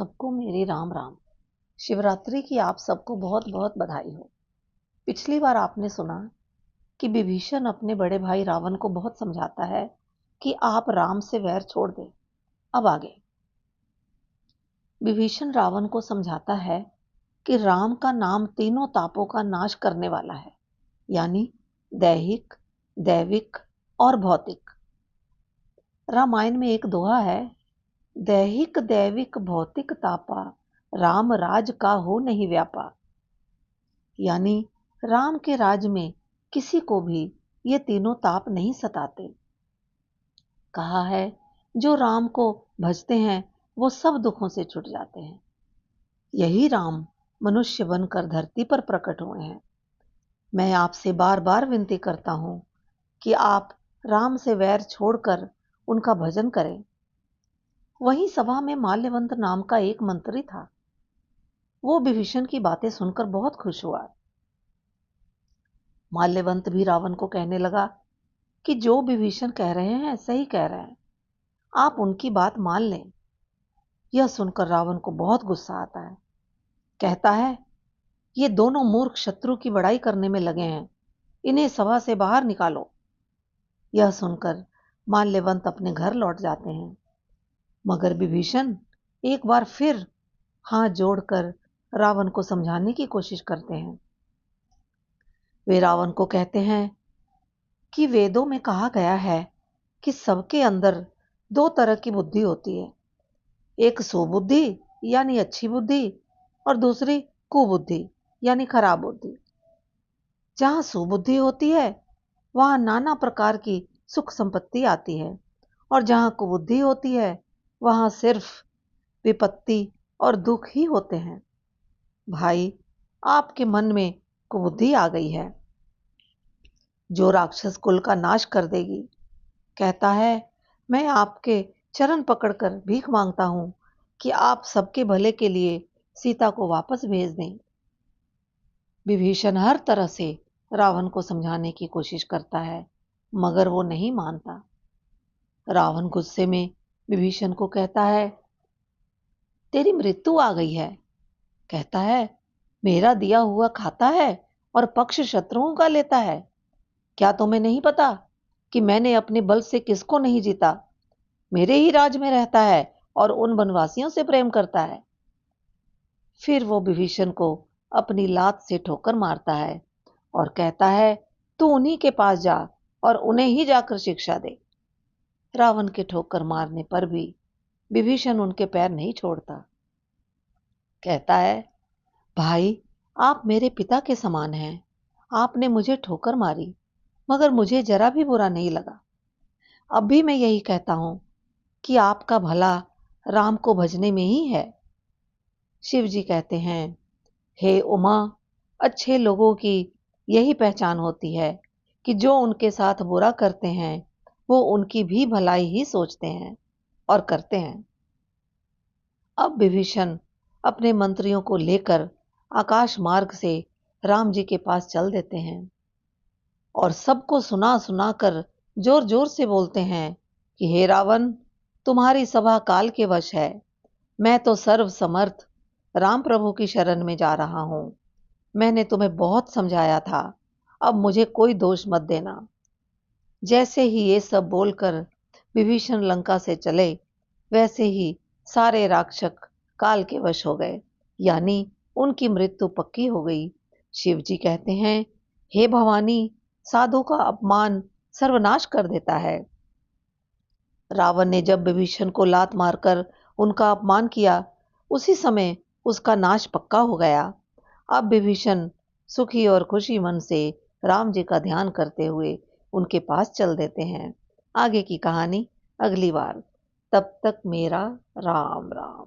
सबको मेरी राम राम। शिवरात्रि की आप सबको बहुत बहुत बधाई हो। पिछली बार आपने सुना कि विभीषण अपने बड़े भाई रावण को बहुत समझाता है कि आप राम से वैर छोड़ दें। अब आगे विभीषण रावण को समझाता है कि राम का नाम तीनों तापों का नाश करने वाला है, यानी दैहिक, दैविक और भौतिक। रामायण में एक दोहा है, दैहिक दैविक भौतिक तापा, राम राज का हो नहीं व्यापा। यानी राम के राज में किसी को भी ये तीनों ताप नहीं सताते। कहा है जो राम को भजते हैं वो सब दुखों से छुट जाते हैं। यही राम मनुष्य बनकर धरती पर प्रकट हुए हैं। मैं आपसे बार बार विनती करता हूं कि आप राम से वैर छोड़कर उनका भजन करें। वहीं सभा में माल्यवंत नाम का एक मंत्री था। वो विभीषण की बातें सुनकर बहुत खुश हुआ। माल्यवंत भी रावण को कहने लगा कि जो विभीषण कह रहे हैं सही कह रहे हैं, आप उनकी बात मान लें। यह सुनकर रावण को बहुत गुस्सा आता है। कहता है, ये दोनों मूर्ख शत्रु की बड़ाई करने में लगे हैं, इन्हें सभा से बाहर निकालो। यह सुनकर माल्यवंत अपने घर लौट जाते हैं। मगर विभीषण एक बार फिर हाथ जोड़कर रावण को समझाने की कोशिश करते हैं। वे रावण को कहते हैं कि वेदों में कहा गया है कि सबके अंदर दो तरह की बुद्धि होती है, एक सुबुद्धि यानी अच्छी बुद्धि और दूसरी कुबुद्धि यानी खराब बुद्धि। जहां सुबुद्धि होती है वहां नाना प्रकार की सुख संपत्ति आती है, और जहां कुबुद्धि होती है वहां सिर्फ विपत्ति और दुख ही होते हैं। भाई, आपके मन में कुबुद्धि आ गई है जो राक्षस कुल का नाश कर देगी। कहता है, मैं आपके चरण पकड़कर भीख मांगता हूं कि आप सबके भले के लिए सीता को वापस भेज दें। विभीषण हर तरह से रावण को समझाने की कोशिश करता है, मगर वो नहीं मानता। रावण गुस्से में विभीषण को कहता है, तेरी मृत्यु आ गई है। कहता है, मेरा दिया हुआ खाता है और पक्ष शत्रुओं का लेता है। क्या तुम्हें नहीं पता कि मैंने अपने बल से किसको नहीं जीता? मेरे ही राज में रहता है और उन वनवासियों से प्रेम करता है। फिर वो विभीषण को अपनी लात से ठोकर मारता है और कहता है, तू उन्हीं के पास जा और उन्हें ही जाकर शिक्षा दे। रावण के ठोकर मारने पर भी विभीषण उनके पैर नहीं छोड़ता। कहता है, भाई, आप मेरे पिता के समान हैं। आपने मुझे ठोकर मारी, मगर मुझे जरा भी बुरा नहीं लगा। अब भी मैं यही कहता हूं कि आपका भला राम को भजने में ही है। शिव जी कहते हैं, हे उमा, अच्छे लोगों की यही पहचान होती है कि जो उनके साथ बुरा करते हैं वो उनकी भी भलाई ही सोचते हैं और करते हैं। अब विभीषण अपने मंत्रियों को लेकर आकाश मार्ग से राम जी के पास चल देते हैं और सबको सुना सुना कर जोर जोर से बोलते हैं कि हे रावण, तुम्हारी सभा काल के वश है। मैं तो सर्व समर्थ राम प्रभु की शरण में जा रहा हूं। मैंने तुम्हें बहुत समझाया था, अब मुझे कोई दोष मत देना। जैसे ही ये सब बोलकर विभीषण लंका से चले, वैसे ही सारे राक्षस काल के वश हो गए, यानी उनकी मृत्यु पक्की हो गई। शिव जी कहते हैं, हे भवानी, साधु का अपमान सर्वनाश कर देता है। रावण ने जब विभीषण को लात मारकर उनका अपमान किया, उसी समय उसका नाश पक्का हो गया। अब विभीषण सुखी और खुशी मन से राम जी का ध्यान करते हुए उनके पास चल देते हैं। आगे की कहानी अगली बार। तब तक मेरा राम राम।